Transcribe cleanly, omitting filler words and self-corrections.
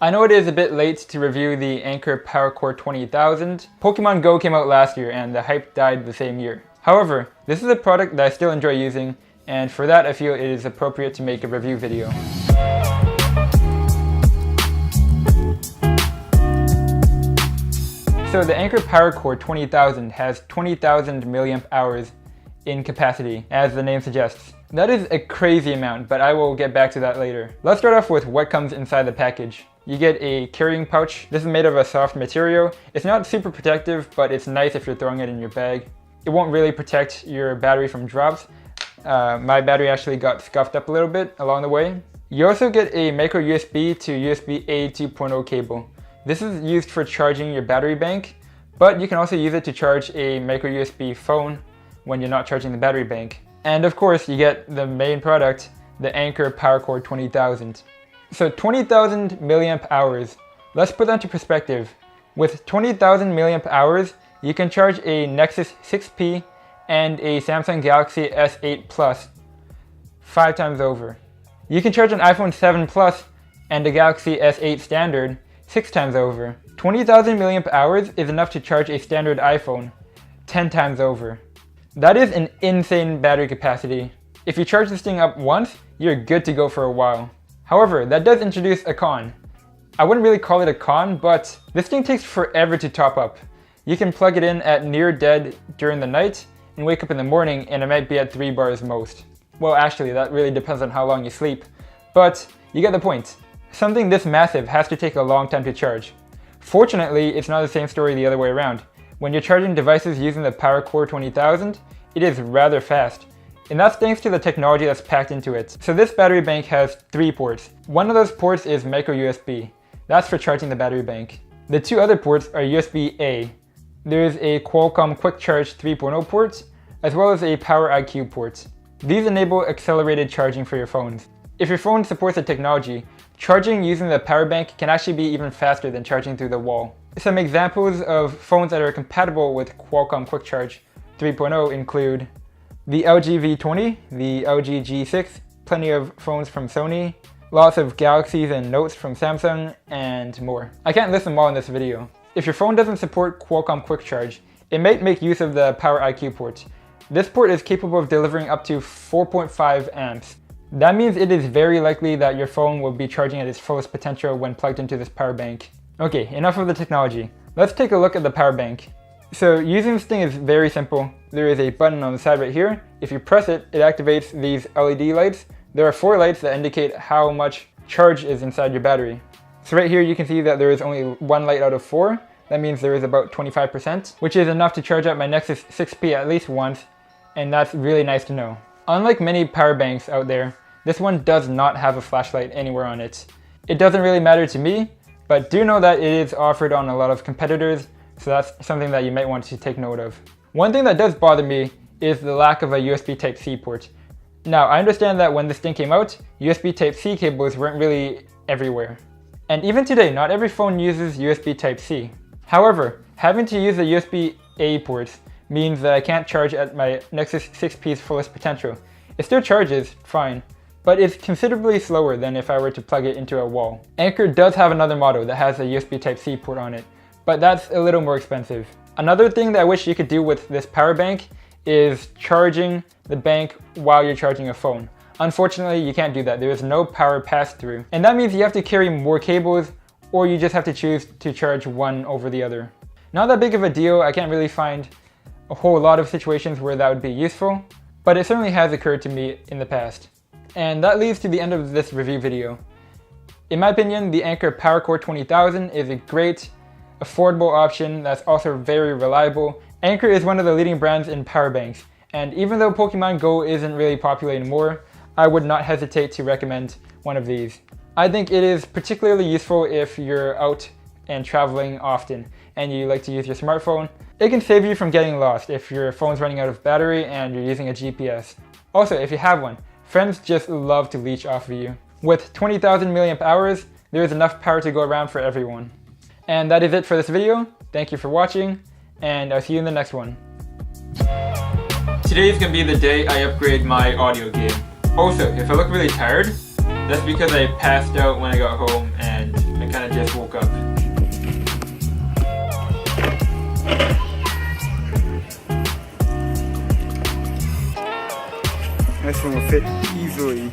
I know it is a bit late to review the Anker PowerCore 20000. Pokemon Go came out last year and the hype died the same year. However, this is a product that I still enjoy using, and for that I feel it is appropriate to make a review video. So the Anker PowerCore 20000 has 20,000 milliamp hours in capacity, as the name suggests. That is a crazy amount, but I will get back to that later. Let's start off with what comes inside the package. You get a carrying pouch. This is made of a soft material. It's not super protective, but it's nice if you're throwing it in your bag. It won't really protect your battery from drops. My battery actually got scuffed up a little bit along the way. You also get a micro USB to USB-A 2.0 cable. This is used for charging your battery bank, but you can also use it to charge a micro USB phone when you're not charging the battery bank. And of course, you get the main product, the Anker PowerCore 20000. So 20,000 milliamp hours. Let's put that into perspective. With 20,000 milliamp hours, you can charge a Nexus 6P and a Samsung Galaxy S8 Plus 5 times over. You can charge an iPhone 7 Plus and a Galaxy S8 Standard 6 times over. 20,000 milliamp hours is enough to charge a standard iPhone 10 times over. That is an insane battery capacity. If you charge this thing up once, you're good to go for a while. However, that does introduce a con. I wouldn't really call it a con, but this thing takes forever to top up. You can plug it in at near dead during the night and wake up in the morning and it might be at 3 bars most. Well, actually, that really depends on how long you sleep, but you get the point. Something this massive has to take a long time to charge. Fortunately, it's not the same story the other way around. When you're charging devices using the PowerCore 20000, it is rather fast. And that's thanks to the technology that's packed into it. So this battery bank has 3 ports. One of those ports is micro USB. That's for charging the battery bank. The 2 other ports are USB-A. There is a Qualcomm Quick Charge 3.0 port, as well as a PowerIQ port. These enable accelerated charging for your phones. If your phone supports the technology, charging using the power bank can actually be even faster than charging through the wall. Some examples of phones that are compatible with Qualcomm Quick Charge 3.0 include the LG V20, the LG G6, plenty of phones from Sony, lots of Galaxies and Notes from Samsung, and more. I can't list them all in this video. If your phone doesn't support Qualcomm Quick Charge, it might make use of the PowerIQ port. This port is capable of delivering up to 4.5 amps. That means it is very likely that your phone will be charging at its fullest potential when plugged into this power bank. Okay, enough of the technology. Let's take a look at the power bank. So using this thing is very simple. There is a button on the side right here. If you press it, it activates these LED lights. There are 4 lights that indicate how much charge is inside your battery. So right here you can see that there is only 1 light out of 4. That means there is about 25%, which is enough to charge up my Nexus 6P at least once, and that's really nice to know. Unlike many power banks out there, this one does not have a flashlight anywhere on it. It doesn't really matter to me, but do know that it is offered on a lot of competitors, so that's something that you might want to take note of. One thing that does bother me is the lack of a USB Type-C port. Now, I understand that when this thing came out, USB Type-C cables weren't really everywhere. And even today, not every phone uses USB Type-C. However, having to use the USB-A ports means that I can't charge at my Nexus 6P's fullest potential. It still charges fine, but it's considerably slower than if I were to plug it into a wall. Anker does have another model that has a USB Type-C port on it, but that's a little more expensive. Another thing that I wish you could do with this power bank is charging the bank while you're charging a phone. Unfortunately, you can't do that. There is no power pass-through, and that means you have to carry more cables, or you just have to choose to charge one over the other. Not that big of a deal. I can't really find a whole lot of situations where that would be useful, but it certainly has occurred to me in the past. And that leads to the end of this review video. In my opinion, the Anker PowerCore 20000 is a great, affordable option that's also very reliable. Anker is one of the leading brands in power banks, and even though Pokemon Go isn't really popular anymore, I would not hesitate to recommend one of these. I think it is particularly useful if you're out and traveling often and you like to use your smartphone. It can save you from getting lost if your phone's running out of battery and you're using a GPS. Also, if you have one, friends just love to leech off of you. With 20,000 milliamp hours, there is enough power to go around for everyone. And that is it for this video. Thank you for watching, and I'll see you in the next one. Today is going to be the day I upgrade my audio game. Also, if I look really tired, that's because I passed out when I got home and I kind of that just woke up. This one will fit easily.